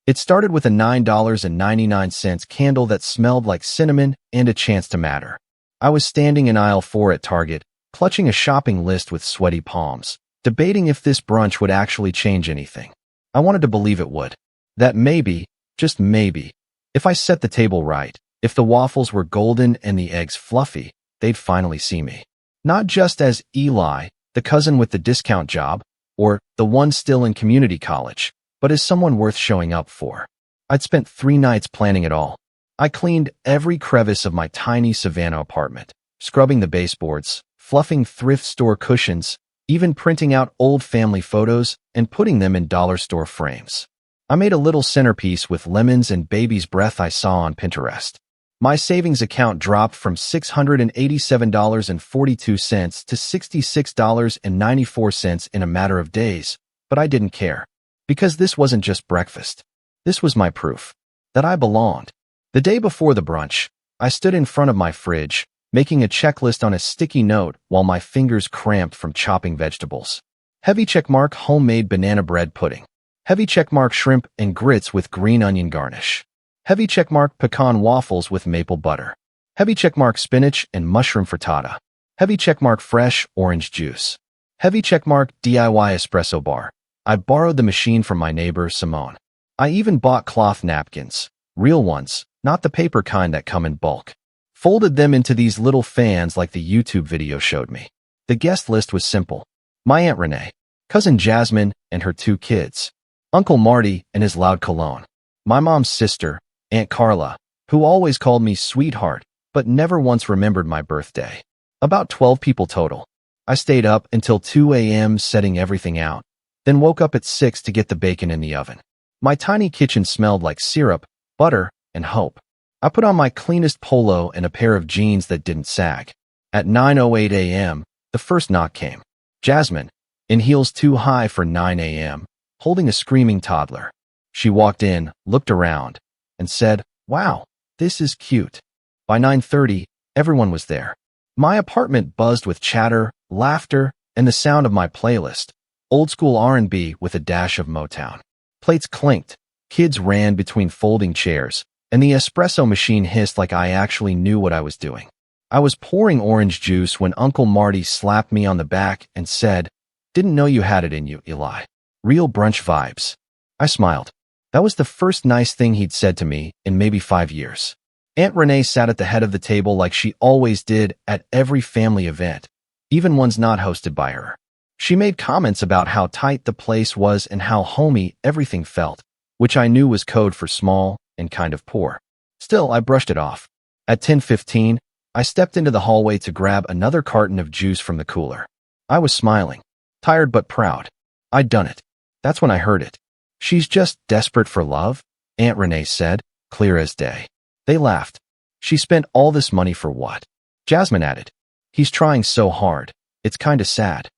It started with a $9.99 candle that smelled like cinnamon and a chance to matter. I was standing in aisle 4 at Target, clutching a shopping list with sweaty palms, debating if this brunch would actually change anything. I wanted to believe it would. That maybe, just maybe, if I set the table right, if the waffles were golden and the eggs fluffy, they'd finally see me. Not just as Eli, the cousin with the discount job, or the one still in community college, but as someone worth showing up for. I'd spent 3 nights planning it all. I cleaned every crevice of my tiny Savannah apartment, scrubbing the baseboards, fluffing thrift store cushions, even printing out old family photos and putting them in dollar store frames. I made a little centerpiece with lemons and baby's breath I saw on Pinterest. My savings account dropped from $687.42 to $66.94 in a matter of days, but I didn't care. Because this wasn't just breakfast. This was my proof that I belonged. The day before the brunch, I stood in front of my fridge, making a checklist on a sticky note while my fingers cramped from chopping vegetables. Heavy checkmark homemade banana bread pudding. Heavy checkmark shrimp and grits with green onion garnish. Heavy checkmark pecan waffles with maple butter. Heavy checkmark spinach and mushroom frittata. Heavy checkmark fresh orange juice. Heavy checkmark DIY espresso bar. I borrowed the machine from my neighbor, Simone. I even bought cloth napkins, real ones, not the paper kind that come in bulk. Folded them into these little fans like the YouTube video showed me. The guest list was simple. My Aunt Renee, Cousin Jasmine and her 2 kids, Uncle Marty and his loud cologne, my mom's sister, Aunt Carla, who always called me sweetheart, but never once remembered my birthday. About 12 people total. I stayed up until 2 a.m. setting everything out, then woke up at 6 to get the bacon in the oven. My tiny kitchen smelled like syrup, butter, and hope. I put on my cleanest polo and a pair of jeans that didn't sag. At 9:08 a.m., the first knock came. Jasmine, in heels too high for 9 a.m., holding a screaming toddler. She walked in, looked around, and said, "Wow, this is cute." By 9:30, everyone was there. My apartment buzzed with chatter, laughter, and the sound of my playlist, old school R&B with a dash of Motown. Plates clinked, kids ran between folding chairs, and the espresso machine hissed like I actually knew what I was doing. I was pouring orange juice when Uncle Marty slapped me on the back and said, "Didn't know you had it in you, Eli." Real brunch vibes. I smiled. That was the first nice thing he'd said to me in maybe 5 years. Aunt Renee sat at the head of the table like she always did at every family event, even ones not hosted by her. She made comments about how tight the place was and how homey everything felt, which I knew was code for small and kind of poor. Still, I brushed it off. At 10:15, I stepped into the hallway to grab another carton of juice from the cooler. I was smiling, tired but proud. I'd done it. That's when I heard it. "She's just desperate for love," Aunt Renee said, clear as day. They laughed. "She spent all this money for what?" Jasmine added, "He's trying so hard. It's kinda sad."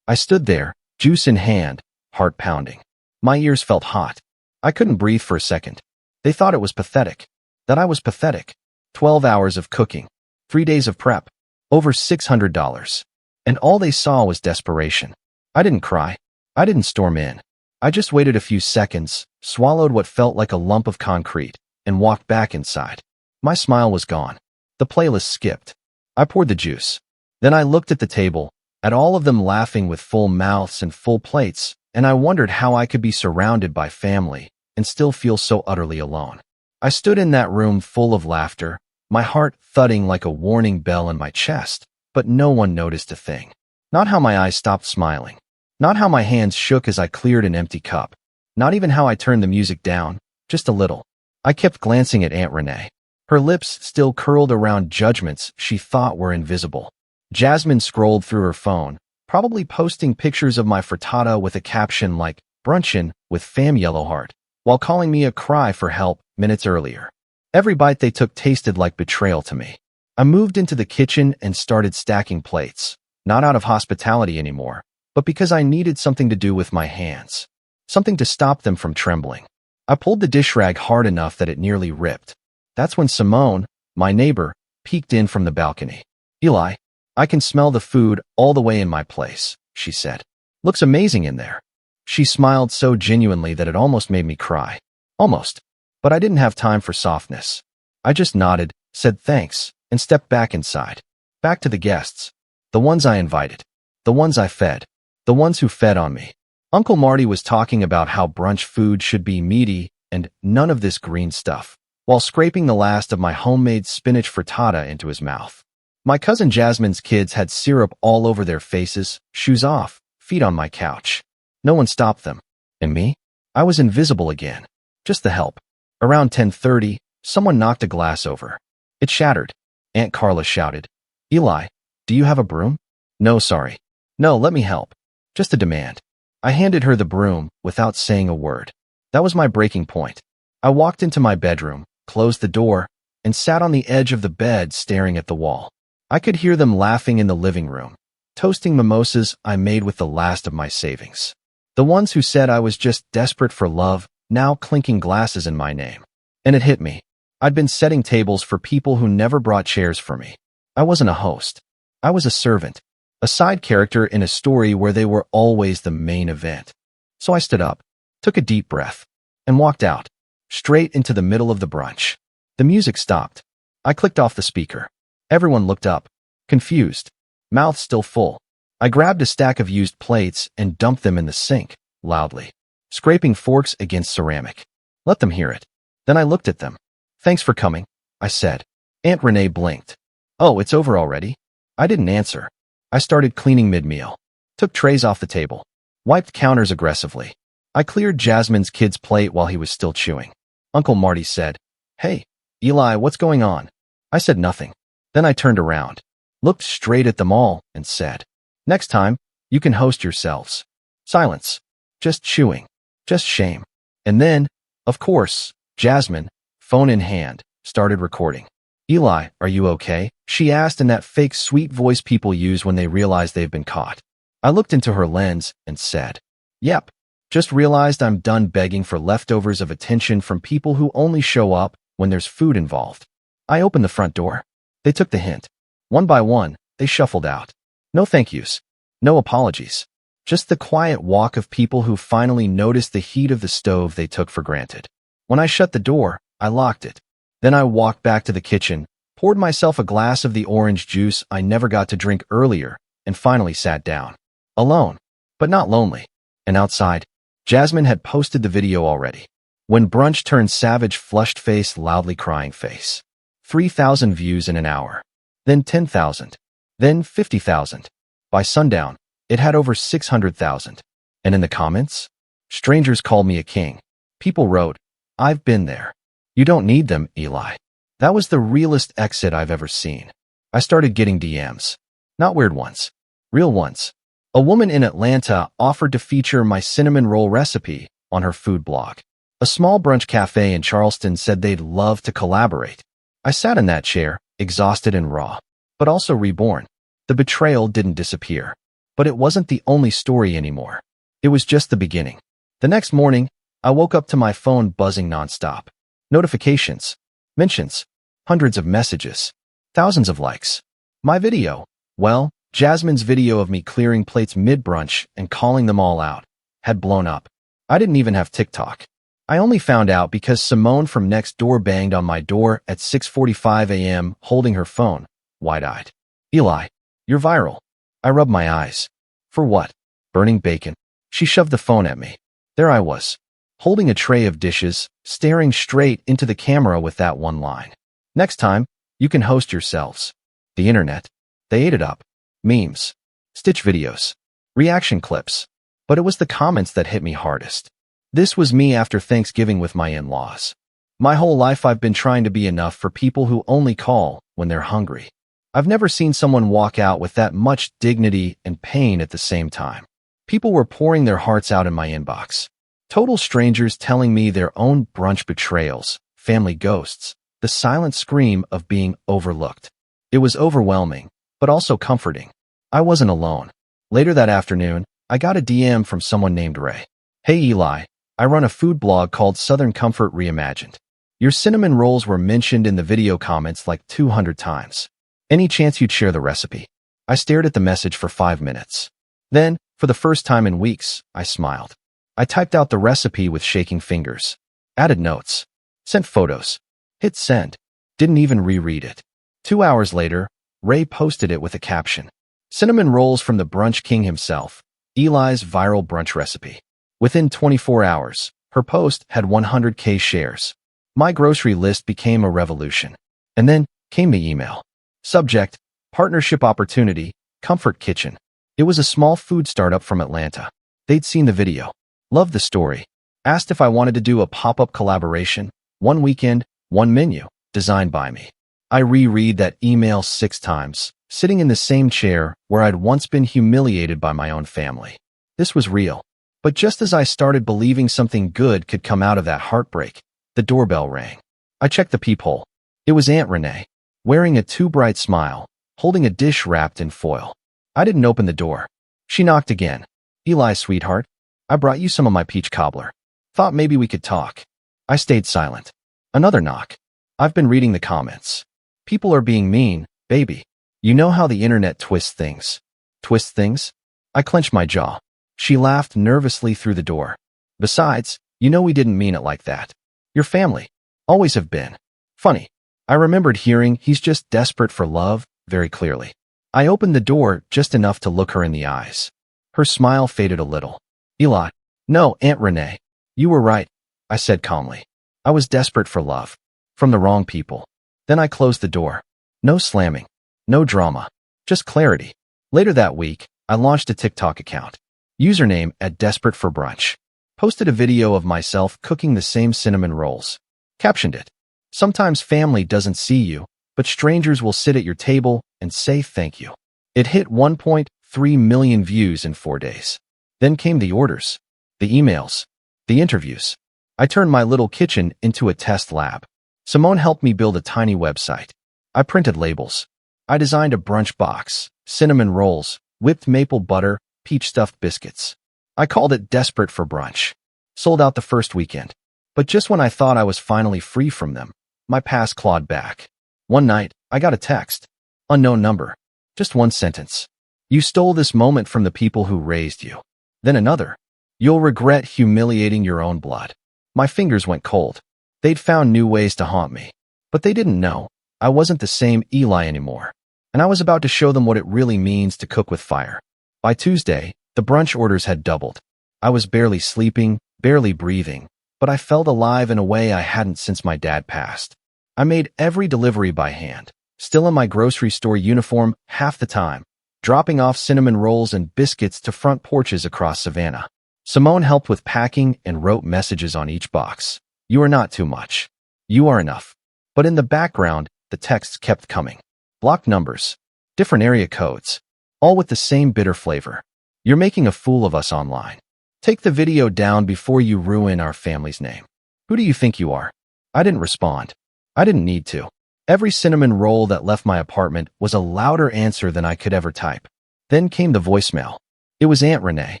I stood there, juice in hand, heart pounding. My ears felt hot. I couldn't breathe for a second. They thought it was pathetic. That I was pathetic. 12 hours of cooking. 3 days of prep. Over $600. And all they saw was desperation. I didn't cry. I didn't storm in. I just waited a few seconds, swallowed what felt like a lump of concrete, and walked back inside. My smile was gone. The playlist skipped. I poured the juice. Then I looked at the table, at all of them laughing with full mouths and full plates, and I wondered how I could be surrounded by family and still feel so utterly alone. I stood in that room full of laughter, my heart thudding like a warning bell in my chest, but no one noticed a thing. Not how my eyes stopped smiling. Not how my hands shook as I cleared an empty cup. Not even how I turned the music down, just a little. I kept glancing at Aunt Renee. Her lips still curled around judgments she thought were invisible. Jasmine scrolled through her phone, probably posting pictures of my frittata with a caption like, "Brunchin' with Fam Yellow Heart," while calling me a cry for help minutes earlier. Every bite they took tasted like betrayal to me. I moved into the kitchen and started stacking plates, not out of hospitality anymore, but because I needed something to do with my hands, something to stop them from trembling. I pulled the dish rag hard enough that it nearly ripped. That's when Simone, my neighbor, peeked in from the balcony. "Eli, I can smell the food all the way in my place," she said. "Looks amazing in there." She smiled so genuinely that it almost made me cry. Almost. But I didn't have time for softness. I just nodded, said thanks, and stepped back inside. Back to the guests. The ones I invited. The ones I fed. The ones who fed on me. Uncle Marty was talking about how brunch food should be meaty and none of this green stuff, while scraping the last of my homemade spinach frittata into his mouth. My cousin Jasmine's kids had syrup all over their faces, shoes off, feet on my couch. No one stopped them. And me? I was invisible again. Just the help. Around 10:30, someone knocked a glass over. It shattered. Aunt Carla shouted, "Eli, do you have a broom?" "No, sorry. No, let me help." Just a demand. I handed her the broom without saying a word. That was my breaking point. I walked into my bedroom, closed the door, and sat on the edge of the bed staring at the wall. I could hear them laughing in the living room, toasting mimosas I made with the last of my savings. The ones who said I was just desperate for love, now clinking glasses in my name. And it hit me. I'd been setting tables for people who never brought chairs for me. I wasn't a host. I was a servant, a side character in a story where they were always the main event. So I stood up, took a deep breath, and walked out, straight into the middle of the brunch. The music stopped. I clicked off the speaker. Everyone looked up, confused, mouth still full. I grabbed a stack of used plates and dumped them in the sink, loudly, scraping forks against ceramic. Let them hear it. Then I looked at them. "Thanks for coming," I said. Aunt Renee blinked. "Oh, it's over already?" I didn't answer. I started cleaning mid-meal, took trays off the table, wiped counters aggressively. I cleared Jasmine's kid's plate while he was still chewing. Uncle Marty said, "Hey, Eli, what's going on?" I said nothing. Then I turned around, looked straight at them all, and said, "Next time, you can host yourselves." Silence. Just chewing. Just shame. And then, of course, Jasmine, phone in hand, started recording. "Eli, are you okay?" she asked in that fake sweet voice people use when they realize they've been caught. I looked into her lens and said, "Yep. Just realized I'm done begging for leftovers of attention from people who only show up when there's food involved." I opened the front door. They took the hint. One by one, they shuffled out. No thank yous. No apologies. Just the quiet walk of people who finally noticed the heat of the stove they took for granted. When I shut the door, I locked it. Then I walked back to the kitchen, poured myself a glass of the orange juice I never got to drink earlier, and finally sat down. Alone, but not lonely. And outside, Jasmine had posted the video already. When brunch turned savage, flushed face, loudly crying face. 3,000 views in an hour. Then 10,000. Then 50,000. By sundown, it had over 600,000. And in the comments, strangers called me a king. People wrote, "I've been there. You don't need them, Eli." That was the realest exit I've ever seen. I started getting DMs. Not weird ones. Real ones. A woman in Atlanta offered to feature my cinnamon roll recipe on her food blog. A small brunch cafe in Charleston said they'd love to collaborate. I sat in that chair, exhausted and raw, but also reborn. The betrayal didn't disappear. But it wasn't the only story anymore. It was just the beginning. The next morning, I woke up to my phone buzzing nonstop. Notifications, mentions, hundreds of messages, thousands of likes. My video, well, Jasmine's video of me clearing plates mid-brunch and calling them all out, had blown up. I didn't even have TikTok. I only found out because Simone from next door banged on my door at 6:45 a.m. holding her phone, wide-eyed. "Eli, you're viral." I rubbed my eyes. For what? Burning bacon. She shoved the phone at me. There I was, holding a tray of dishes, staring straight into the camera with that one line. "Next time, you can host yourselves." The internet. They ate it up. Memes. Stitch videos. Reaction clips. But it was the comments that hit me hardest. This was me after Thanksgiving with my in-laws. My whole life I've been trying to be enough for people who only call when they're hungry. I've never seen someone walk out with that much dignity and pain at the same time. People were pouring their hearts out in my inbox. Total strangers telling me their own brunch betrayals, family ghosts, the silent scream of being overlooked. It was overwhelming, but also comforting. I wasn't alone. Later that afternoon, I got a DM from someone named Ray. "Hey Eli, I run a food blog called Southern Comfort Reimagined. Your cinnamon rolls were mentioned in the video comments like 200 times. Any chance you'd share the recipe?" I stared at the message for 5 minutes. Then, for the first time in weeks, I smiled. I typed out the recipe with shaking fingers. Added notes. Sent photos. Hit send. Didn't even reread it. 2 hours later, Ray posted it with a caption. Cinnamon rolls from the brunch king himself. Eli's viral brunch recipe. Within 24 hours, her post had 100K shares. My grocery list became a revolution. And then came the email. Subject, partnership opportunity, Comfort Kitchen. It was a small food startup from Atlanta. They'd seen the video. Loved the story. Asked if I wanted to do a pop-up collaboration. One weekend, one menu, designed by me. I reread that email 6 times, sitting in the same chair where I'd once been humiliated by my own family. This was real. But just as I started believing something good could come out of that heartbreak, the doorbell rang. I checked the peephole. It was Aunt Renee, wearing a too bright smile, holding a dish wrapped in foil. I didn't open the door. She knocked again. Eli, sweetheart, I brought you some of my peach cobbler. Thought maybe we could talk. I stayed silent. Another knock. I've been reading the comments. People are being mean, baby. You know how the internet twists things. Twist things? I clenched my jaw. She laughed nervously through the door. Besides, you know we didn't mean it like that. Your family. Always have been. Funny. I remembered hearing he's just desperate for love very clearly. I opened the door just enough to look her in the eyes. Her smile faded a little. Eli. No, Aunt Renee. You were right, I said calmly. I was desperate for love. From the wrong people. Then I closed the door. No slamming. No drama. Just clarity. Later that week, I launched a TikTok account. Username @DesperateForBrunch. Posted a video of myself cooking the same cinnamon rolls. Captioned it. Sometimes family doesn't see you, but strangers will sit at your table and say thank you. It hit 1.3 million views in 4 days. Then came the orders, the emails, the interviews. I turned my little kitchen into a test lab. Simone helped me build a tiny website. I printed labels. I designed a brunch box, cinnamon rolls, whipped maple butter, peach stuffed biscuits. I called it Desperate for Brunch. Sold out the first weekend. But just when I thought I was finally free from them, my past clawed back. One night, I got a text. Unknown number. Just one sentence. You stole this moment from the people who raised you. Then another. You'll regret humiliating your own blood. My fingers went cold. They'd found new ways to haunt me. But they didn't know. I wasn't the same Eli anymore. And I was about to show them what it really means to cook with fire. By Tuesday, the brunch orders had doubled. I was barely sleeping, barely breathing, but I felt alive in a way I hadn't since my dad passed. I made every delivery by hand, still in my grocery store uniform half the time, dropping off cinnamon rolls and biscuits to front porches across Savannah. Simone helped with packing and wrote messages on each box. You are not too much. You are enough. But in the background, the texts kept coming. Blocked numbers, different area codes, all with the same bitter flavor. You're making a fool of us online. Take the video down before you ruin our family's name. Who do you think you are? I didn't respond. I didn't need to. Every cinnamon roll that left my apartment was a louder answer than I could ever type. Then came the voicemail. It was Aunt Renee.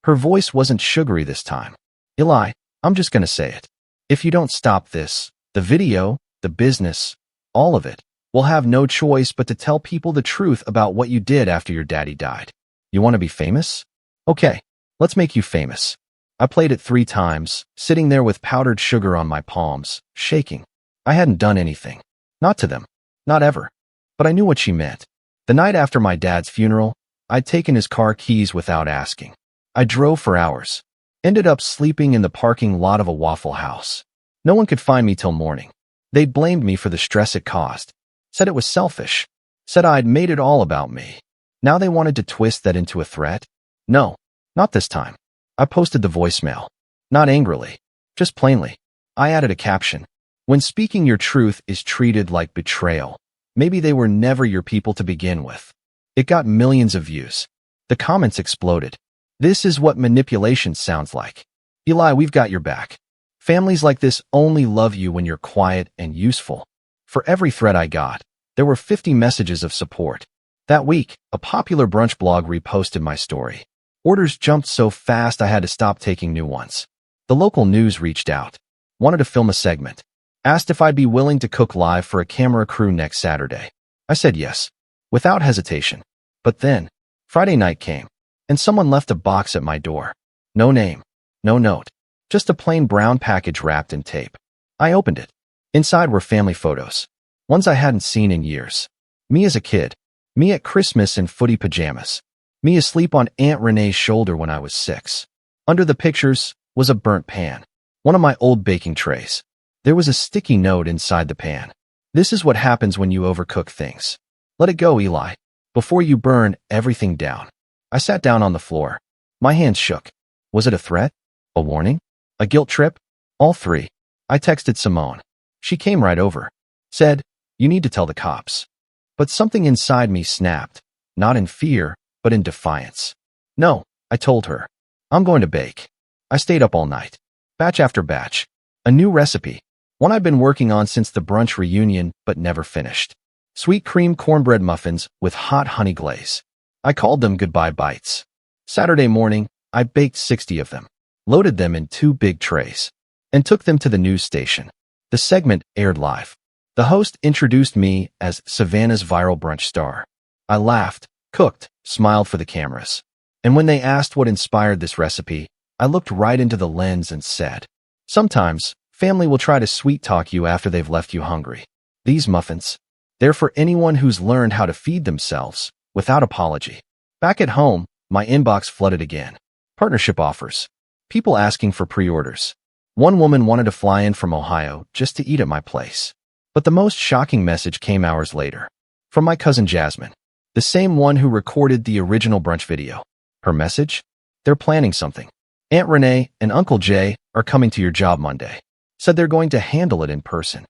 Her voice wasn't sugary this time. Eli, I'm just gonna say it. If you don't stop this, the video, the business, all of it, we'll have no choice but to tell people the truth about what you did after your daddy died. You want to be famous? Okay, let's make you famous. I played it 3 times, sitting there with powdered sugar on my palms, shaking. I hadn't done anything. Not to them. Not ever. But I knew what she meant. The night after my dad's funeral, I'd taken his car keys without asking. I drove for hours. Ended up sleeping in the parking lot of a Waffle House. No one could find me till morning. They blamed me for the stress it caused. Said it was selfish. Said I'd made it all about me. Now they wanted to twist that into a threat? No, not this time. I posted the voicemail. Not angrily. Just plainly. I added a caption. When speaking your truth is treated like betrayal, maybe they were never your people to begin with. It got millions of views. The comments exploded. This is what manipulation sounds like. Eli, we've got your back. Families like this only love you when you're quiet and useful. For every threat I got, there were 50 messages of support. That week, a popular brunch blog reposted my story. Orders jumped so fast I had to stop taking new ones. The local news reached out. Wanted to film a segment. Asked if I'd be willing to cook live for a camera crew next Saturday. I said yes, without hesitation. But then, Friday night came, and someone left a box at my door. No name, no note, Just a plain brown package wrapped in tape. I opened it. Inside were family photos. Ones I hadn't seen in years. Me as a kid. Me at Christmas in footy pajamas. Me asleep on Aunt Renee's shoulder when I was 6. Under the pictures was a burnt pan. One of my old baking trays. There was a sticky note inside the pan. This is what happens when you overcook things. Let it go, Eli, before you burn everything down. I sat down on the floor. My hands shook. Was it a threat? A warning? A guilt trip? All three. I texted Simone. She came right over. Said, "You need to tell the cops." But something inside me snapped, not in fear, but in defiance. "No," I told her. "I'm going to bake." I stayed up all night. Batch after batch. A new recipe. One I'd been working on since the brunch reunion, but never finished. Sweet cream cornbread muffins with hot honey glaze. I called them goodbye bites. Saturday morning, I baked 60 of them, loaded them in 2 big trays, and took them to the news station. The segment aired live. The host introduced me as Savannah's viral brunch star. I laughed, cooked, smiled for the cameras. And when they asked what inspired this recipe, I looked right into the lens and said, "Sometimes, family will try to sweet-talk you after they've left you hungry. These muffins, they're for anyone who's learned how to feed themselves without apology." Back at home, my inbox flooded again. Partnership offers. People asking for pre-orders. One woman wanted to fly in from Ohio just to eat at my place. But the most shocking message came hours later. From my cousin Jasmine, the same one who recorded the original brunch video. Her message? They're planning something. Aunt Renee and Uncle Jay are coming to your job Monday. Said they're going to handle it in person.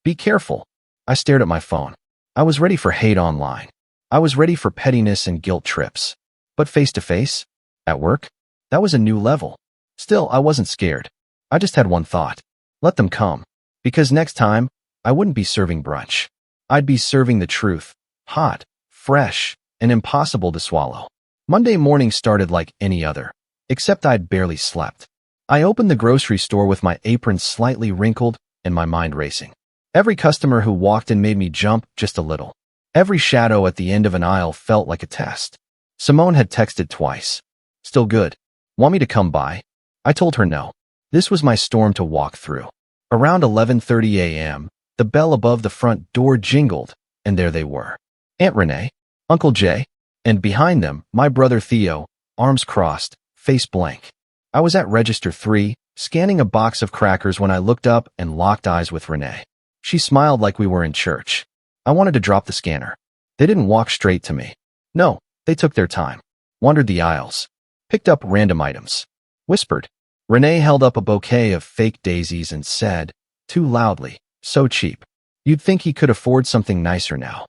Be careful. I stared at my phone. I was ready for hate online. I was ready for pettiness and guilt trips. But face to face? At work? That was a new level. Still, I wasn't scared. I just had one thought. Let them come. Because next time, I wouldn't be serving brunch. I'd be serving the truth. Hot, fresh, and impossible to swallow. Monday morning started like any other, except I'd barely slept. I opened the grocery store with my apron slightly wrinkled and my mind racing. Every customer who walked in made me jump just a little. Every shadow at the end of an aisle felt like a test. Simone had texted twice. "Still good. Want me to come by?" I told her no. This was my storm to walk through. Around 11:30 a.m., the bell above the front door jingled, and there they were. Aunt Renee, Uncle Jay, and behind them, my brother Theo, arms crossed, face blank. I was at register 3, scanning a box of crackers when I looked up and locked eyes with Renee. She smiled like we were in church. I wanted to drop the scanner. They didn't walk straight to me. No, they took their time, wandered the aisles, picked up random items, whispered. Renee held up a bouquet of fake daisies and said, too loudly, "So cheap. You'd think he could afford something nicer now."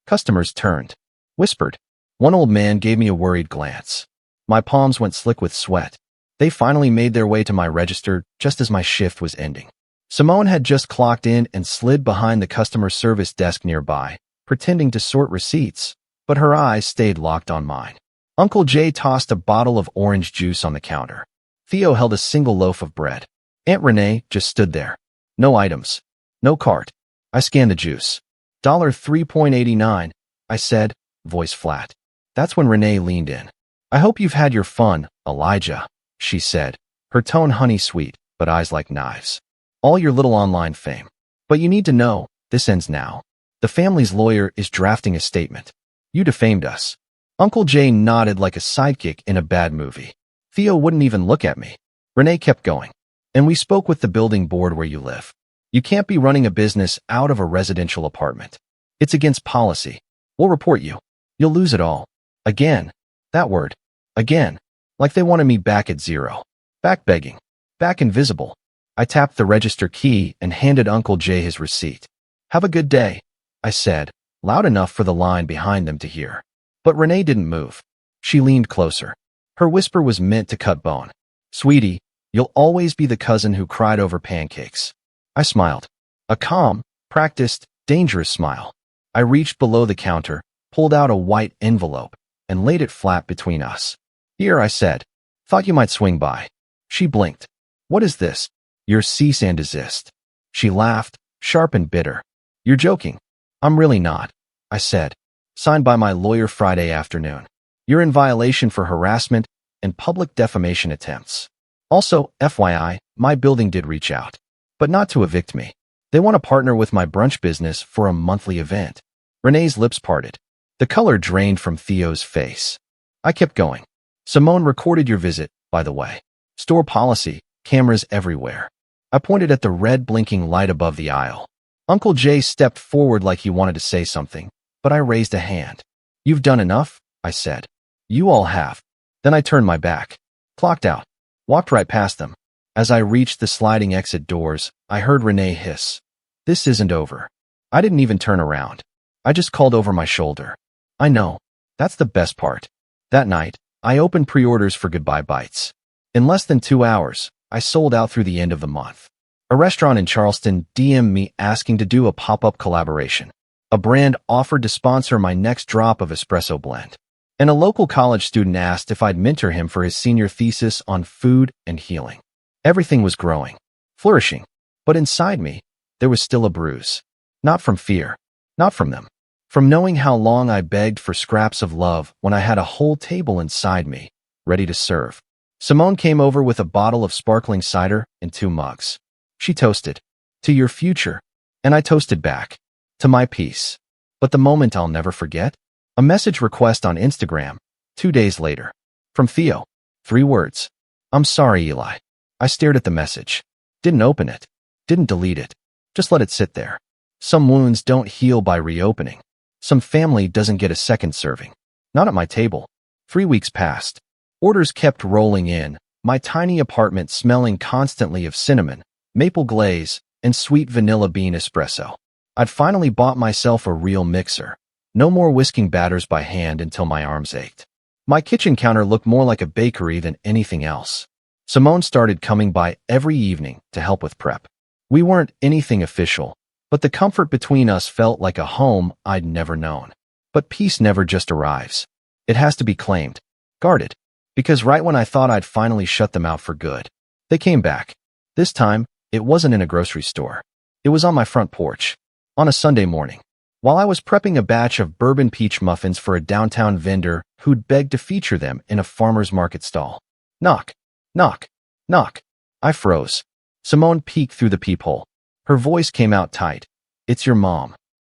Customers turned, whispered. One old man gave me a worried glance. My palms went slick with sweat. They finally made their way to my register just as my shift was ending. Simone had just clocked in and slid behind the customer service desk nearby, pretending to sort receipts, but her eyes stayed locked on mine. Uncle Jay tossed a bottle of orange juice on the counter. Theo held a single loaf of bread. Aunt Renee just stood there. No items. No cart. I scanned the juice. $3.89, I said, voice flat. That's when Renee leaned in. "I hope you've had your fun, Elijah," she said, her tone honey sweet, but eyes like knives. "All your little online fame. But you need to know, this ends now. The family's lawyer is drafting a statement. You defamed us." Uncle Jay nodded like a sidekick in a bad movie. Theo wouldn't even look at me. Renee kept going. "And we spoke with the building board where you live. You can't be running a business out of a residential apartment. It's against policy. We'll report you. You'll lose it all. Again. That word. Again. Like they wanted me back at zero. Back begging. Back invisible." I tapped the register key and handed Uncle Jay his receipt. "Have a good day," I said, loud enough for the line behind them to hear. But Renee didn't move. She leaned closer. Her whisper was meant to cut bone. "Sweetie, you'll always be the cousin who cried over pancakes." I smiled. A calm, practiced, dangerous smile. I reached below the counter, pulled out a white envelope, and laid it flat between us. "Here," I said. "Thought you might swing by." She blinked. "What is this?" "Your cease and desist." She laughed, sharp and bitter. "You're joking." "I'm really not," I said. "Signed by my lawyer Friday afternoon. You're in violation for harassment and public defamation attempts." Also, FYI, my building did reach out. But not to evict me. They want to partner with my brunch business for a monthly event. Renee's lips parted. The color drained from Theo's face. I kept going. Simone recorded your visit, by the way. Store policy, cameras everywhere. I pointed at the red blinking light above the aisle. Uncle Jay stepped forward like he wanted to say something, but I raised a hand. You've done enough, I said. You all have. Then I turned my back. Clocked out. Walked right past them. As I reached the sliding exit doors, I heard Renee hiss. This isn't over. I didn't even turn around. I just called over my shoulder. I know. That's the best part. That night, I opened pre-orders for Goodbye Bites. In less than 2 hours, I sold out through the end of the month. A restaurant in Charleston DM'd me asking to do a pop-up collaboration. A brand offered to sponsor my next drop of espresso blend. And a local college student asked if I'd mentor him for his senior thesis on food and healing. Everything was growing, flourishing, but inside me, there was still a bruise. Not from fear, not from them. From knowing how long I begged for scraps of love when I had a whole table inside me, ready to serve. Simone came over with a bottle of sparkling cider and 2 mugs. She toasted, to your future, and I toasted back, to my peace. But the moment I'll never forget? A message request on Instagram, 2 days later. From Theo. 3 words. I'm sorry, Eli. I stared at the message. Didn't open it. Didn't delete it. Just let it sit there. Some wounds don't heal by reopening. Some family doesn't get a second serving. Not at my table. 3 weeks passed. Orders kept rolling in, my tiny apartment smelling constantly of cinnamon, maple glaze, and sweet vanilla bean espresso. I'd finally bought myself a real mixer. No more whisking batters by hand until my arms ached. My kitchen counter looked more like a bakery than anything else. Simone started coming by every evening to help with prep. We weren't anything official, but the comfort between us felt like a home I'd never known. But peace never just arrives. It has to be claimed, guarded. Because right when I thought I'd finally shut them out for good, they came back. This time, it wasn't in a grocery store. It was on my front porch. On a Sunday morning. While I was prepping a batch of bourbon peach muffins for a downtown vendor who'd begged to feature them in a farmer's market stall. Knock, knock, knock. I froze. Simone peeked through the peephole. Her voice came out tight. It's your mom.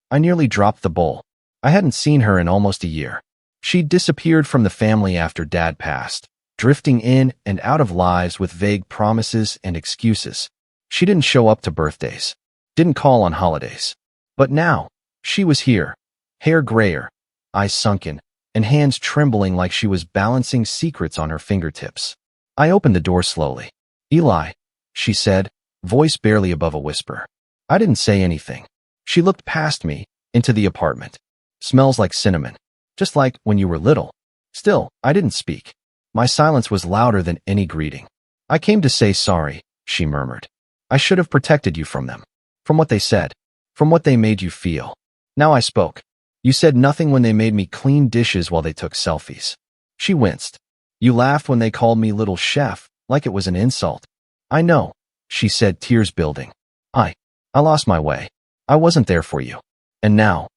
I nearly dropped the bowl. I hadn't seen her in almost a year. She'd disappeared from the family after Dad passed, drifting in and out of lives with vague promises and excuses. She didn't show up to birthdays. Didn't call on holidays. But now, she was here, hair grayer, eyes sunken, and hands trembling like she was balancing secrets on her fingertips. I opened the door slowly. Eli, she said, voice barely above a whisper. I didn't say anything. She looked past me, into the apartment. Smells like cinnamon. Just like when you were little. Still, I didn't speak. My silence was louder than any greeting. I came to say sorry, she murmured. I should have protected you from them. From what they said. From what they made you feel. Now I spoke. You said nothing when they made me clean dishes while they took selfies. She winced. You laughed when they called me little chef, like it was an insult. I know, she said, tears building. I lost my way. I wasn't there for you. And now?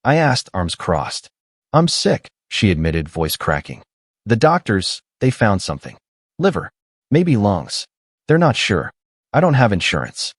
I asked, arms crossed. I'm sick, she admitted, voice cracking. The doctors, they found something. Liver. Maybe lungs. They're not sure. I don't have insurance.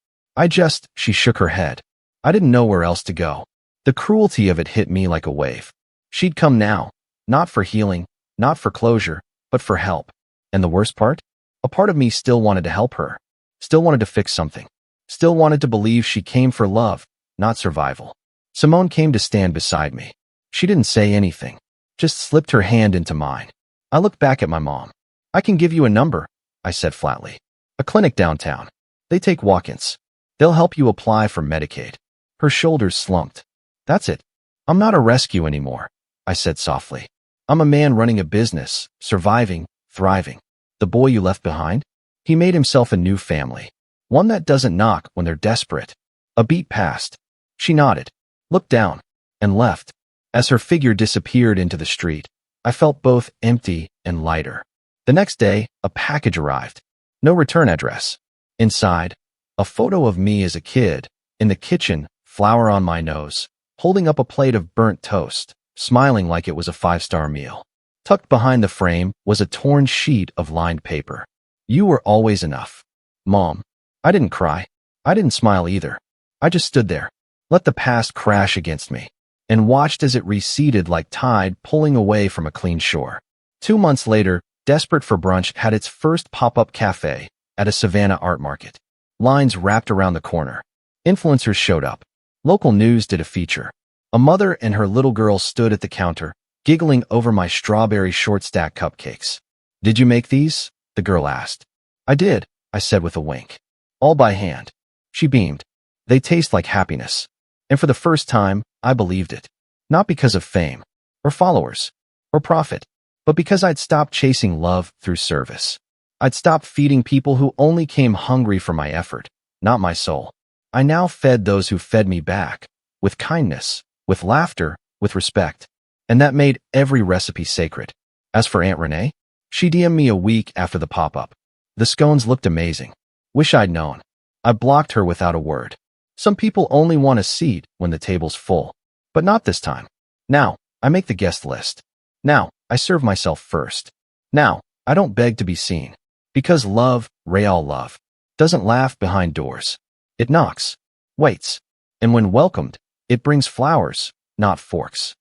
She shook her head. I didn't know where else to go. The cruelty of it hit me like a wave. She'd come now. Not for healing, not for closure, but for help. And the worst part? A part of me still wanted to help her. Still wanted to fix something. Still wanted to believe she came for love, not survival. Simone came to stand beside me. She didn't say anything, just slipped her hand into mine. I looked back at my mom. I can give you a number, I said flatly. A clinic downtown. They take walk-ins. They'll help you apply for Medicaid. Her shoulders slumped. That's it. I'm not a rescue anymore, I said softly. I'm a man running a business, surviving, thriving. The boy you left behind? He made himself a new family. One that doesn't knock when they're desperate. A beat passed. She nodded, looked down, and left. As her figure disappeared into the street, I felt both empty and lighter. The next day, a package arrived. No return address. Inside, a photo of me as a kid, in the kitchen, flour on my nose, holding up a plate of burnt toast, smiling like it was a 5-star meal. Tucked behind the frame was a torn sheet of lined paper. You were always enough. Mom. I didn't cry. I didn't smile either. I just stood there, let the past crash against me, and watched as it receded like tide pulling away from a clean shore. 2 months later, Desperate for Brunch had its first pop-up cafe at a Savannah art market. Lines wrapped around the corner. Influencers showed up. Local news did a feature. A mother and her little girl stood at the counter, giggling over my strawberry short-stack cupcakes. Did you make these? The girl asked. I did, I said with a wink. All by hand. She beamed. They taste like happiness. And for the first time, I believed it. Not because of fame, or followers, or profit, but because I'd stopped chasing love through service. I'd stopped feeding people who only came hungry for my effort, not my soul. I now fed those who fed me back, with kindness, with laughter, with respect. And that made every recipe sacred. As for Aunt Renee, she DM'd me a week after the pop-up. The scones looked amazing. Wish I'd known. I blocked her without a word. Some people only want a seat when the table's full. But not this time. Now, I make the guest list. Now, I serve myself first. Now, I don't beg to be seen. Because love, real love, doesn't laugh behind doors. It knocks, waits, and when welcomed, it brings flowers, not forks.